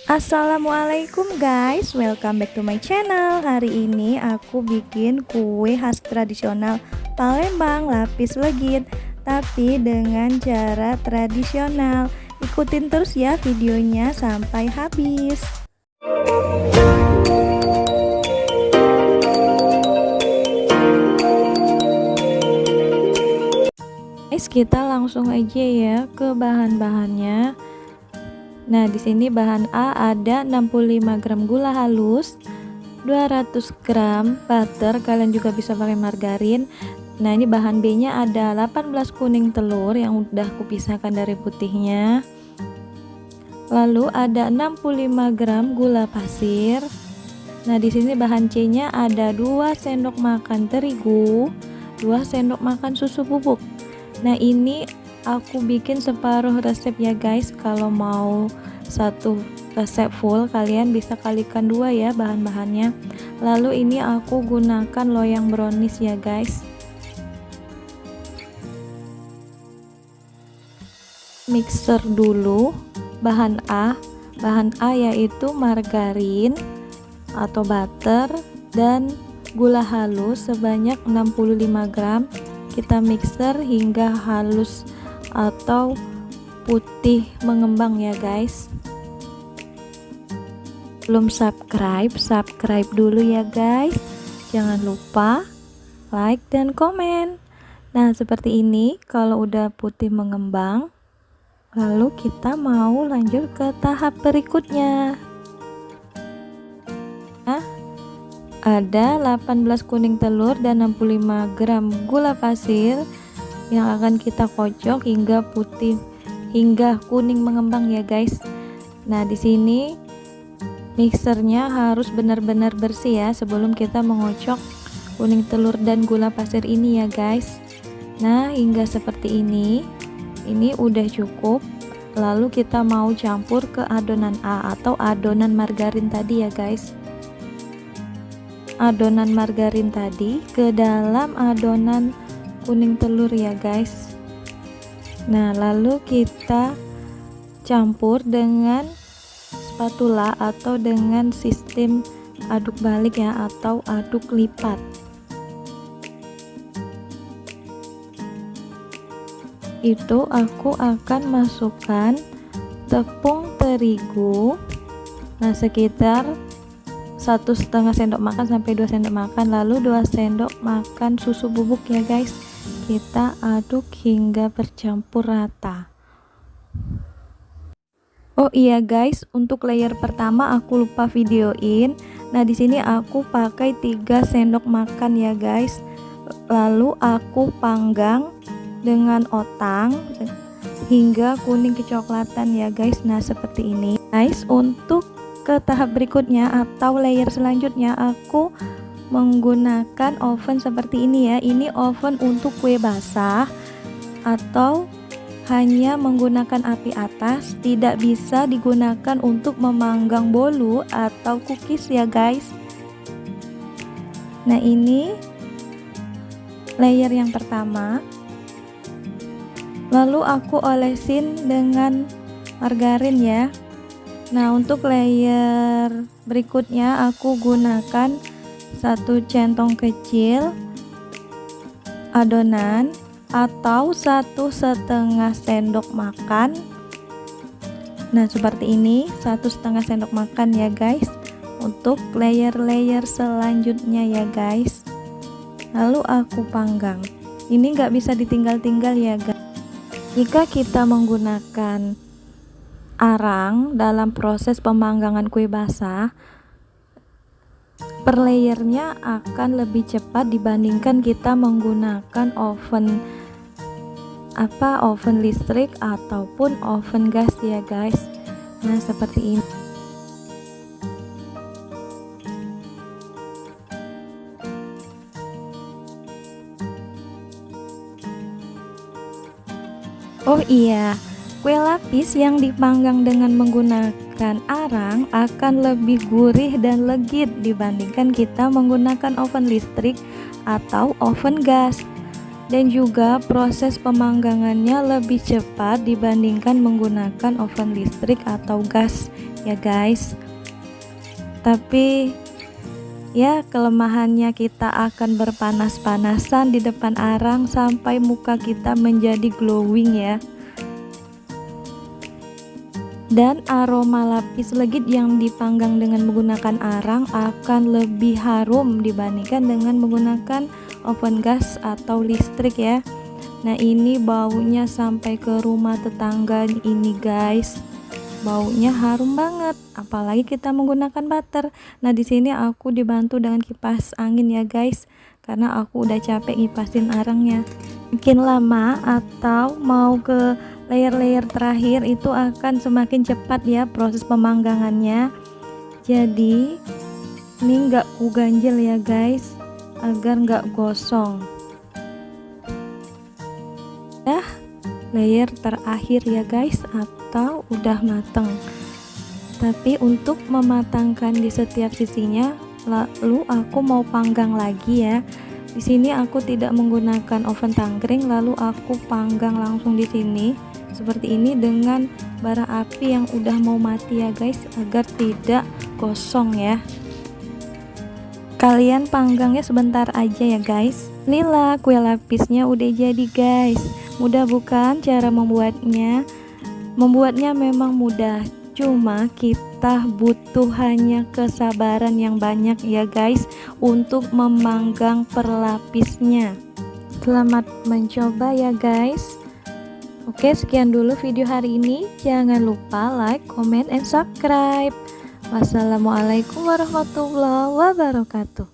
Assalamualaikum guys, welcome back to my channel. Hari ini aku bikin kue khas tradisional Palembang lapis legit, tapi dengan cara tradisional. Ikutin terus ya videonya sampai habis. Guys, kita langsung aja ya ke bahan-bahannya. Nah, di sini bahan A ada 65 gram gula halus, 200 gram butter, kalian juga bisa pakai margarin. Nah, ini bahan B-nya ada 18 kuning telur yang udah aku pisahkan dari putihnya. Lalu ada 65 gram gula pasir. Nah, di sini bahan C-nya ada 2 sendok makan terigu, 2 sendok makan susu bubuk. Nah, ini aku bikin separuh resep ya guys. Kalau mau satu resep full kalian bisa kalikan 2 ya bahan-bahannya. Lalu ini aku gunakan loyang brownies ya guys. Mixer dulu bahan A yaitu margarin atau butter dan gula halus sebanyak 65 gram. Kita mixer hingga halus atau putih mengembang ya guys. Belum subscribe dulu ya guys. Jangan lupa like dan komen. Nah, seperti ini kalau udah putih mengembang, lalu kita mau lanjut ke tahap berikutnya. Nah, ada 18 kuning telur dan 65 gram gula pasir yang akan kita kocok hingga kuning mengembang ya guys. Nah, di sini mixernya harus benar-benar bersih ya sebelum kita mengocok kuning telur dan gula pasir ini ya guys. Nah, hingga seperti ini udah cukup. Lalu kita mau campur ke adonan A atau adonan margarin tadi ya guys. Adonan margarin tadi ke dalam adonan kuning telur ya guys. Nah, lalu kita campur dengan spatula atau dengan sistem aduk balik ya atau aduk lipat. Itu aku akan masukkan tepung terigu. Nah, sekitar 1,5 sendok makan sampai 2 sendok makan, lalu 2 sendok makan susu bubuk ya guys. Kita aduk hingga bercampur rata. Oh iya guys, untuk layer pertama aku lupa videoin. Nah, di sini aku pakai 3 sendok makan ya guys. Lalu aku panggang dengan otang hingga kuning kecoklatan ya guys. Nah, seperti ini guys. Untuk ke tahap berikutnya atau layer selanjutnya aku menggunakan oven seperti ini ya. Ini oven untuk kue basah atau hanya menggunakan api atas, tidak bisa digunakan untuk memanggang bolu atau cookies ya guys. Nah, ini layer yang pertama. Lalu aku olesin dengan margarin ya. Nah, untuk layer berikutnya aku gunakan 1 centong kecil adonan atau 1,5 sendok makan. Nah, seperti ini 1,5 sendok makan ya guys. Untuk layer-layer selanjutnya ya guys. Lalu aku panggang. Ini nggak bisa ditinggal-tinggal ya guys. Jika kita menggunakan arang dalam proses pemanggangan kue basah, per layernya akan lebih cepat dibandingkan kita menggunakan oven listrik ataupun oven gas ya guys. Nah, seperti ini. Oh iya, kue lapis yang dipanggang dengan menggunakan arang akan lebih gurih dan legit dibandingkan kita menggunakan oven listrik atau oven gas. dan juga proses pemanggangannya lebih cepat dibandingkan menggunakan oven listrik atau gas ya guys. Tapi ya kelemahannya kita akan berpanas-panasan di depan arang sampai muka kita menjadi glowing ya. Dan aroma lapis legit yang dipanggang dengan menggunakan arang akan lebih harum dibandingkan dengan menggunakan oven gas atau listrik ya. Nah ini baunya sampai ke rumah tetangga ini guys, baunya harum banget apalagi kita menggunakan butter. Nah di sini aku dibantu dengan kipas angin ya guys, karena aku udah capek ngipasin arangnya. Makin lama atau mau ke layer-layer terakhir itu akan semakin cepat ya proses pemanggangannya. Jadi ini nggak ku ganjel ya guys, agar nggak gosong. Dah layer terakhir ya guys, atau udah mateng. Tapi untuk mematangkan di setiap sisinya, lalu aku mau panggang lagi ya. Di sini aku tidak menggunakan oven tangkring, lalu aku panggang langsung di sini seperti ini dengan bara api yang udah mau mati ya guys, agar tidak gosong ya. Kalian panggangnya sebentar aja ya guys. Inilah kue lapisnya udah jadi guys. Mudah bukan cara membuatnya? Membuatnya memang mudah, cuma kita butuh hanya kesabaran yang banyak ya guys untuk memanggang per lapisnya. Selamat mencoba ya guys. Oke, sekian dulu video hari ini. Jangan lupa like, comment, and subscribe. Wassalamualaikum warahmatullahi wabarakatuh.